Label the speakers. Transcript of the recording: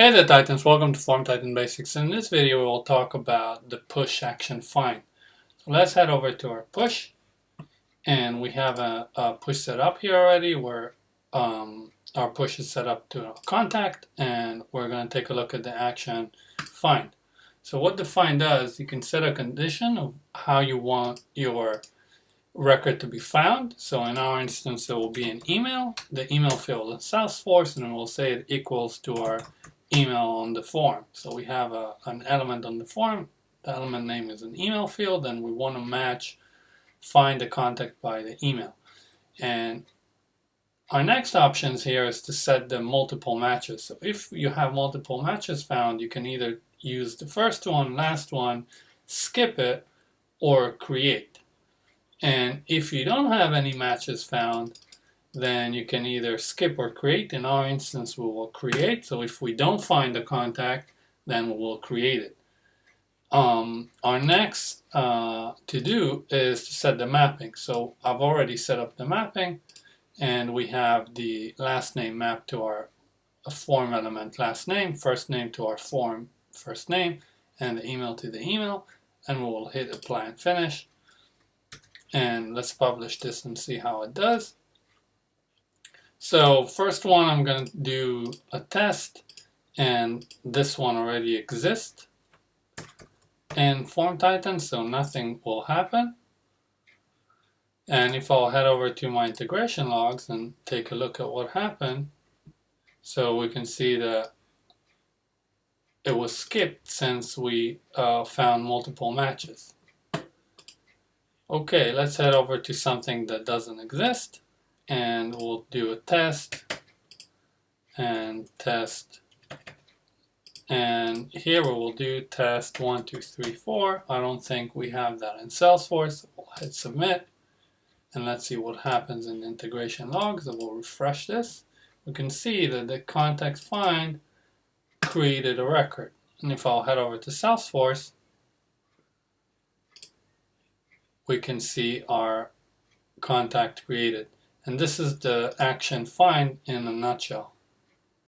Speaker 1: Hey there Titans, welcome to Form Titan Basics. In this video we'll talk about the push action find. So let's head over to our push, and we have a push set up here already where our push is set up to a contact, and we're going to take a look at the action find. So what the find does, you can set a condition of how you want your record to be found. So in our instance it will be an email, the email field in Salesforce, and we'll say it equals to our email on the form. So we have an element on the form, the element name is an email field, and we want to find the contact by the email. And our next options here is to set the multiple matches. So if you have multiple matches found, you can either use the first one, last one, skip it, or create. And if you don't have any matches found, then you can either skip or create. In our instance, we will create. So if we don't find the contact, then we will create it. Our next to do is to set the mapping. So I've already set up the mapping, and we have the last name mapped to our form element last name, first name to our form first name, and the email to the email, and we will hit apply and finish. And let's publish this and see how it does. So first one, I'm going to do a test, and this one already exists in Form Titan, so nothing will happen. And if I'll head over to my integration logs and take a look at what happened, so we can see that it was skipped since we found multiple matches. Okay, let's head over to something that doesn't exist, and we'll do a test and test, and here we will do test 1 2 3 4. I don't think we have that in Salesforce. We'll hit submit, and let's see what happens in the integration logs. And we'll refresh this. We can see that the context find created a record, and if I'll head over to Salesforce, we can see our contact created. And this is the action find in a nutshell.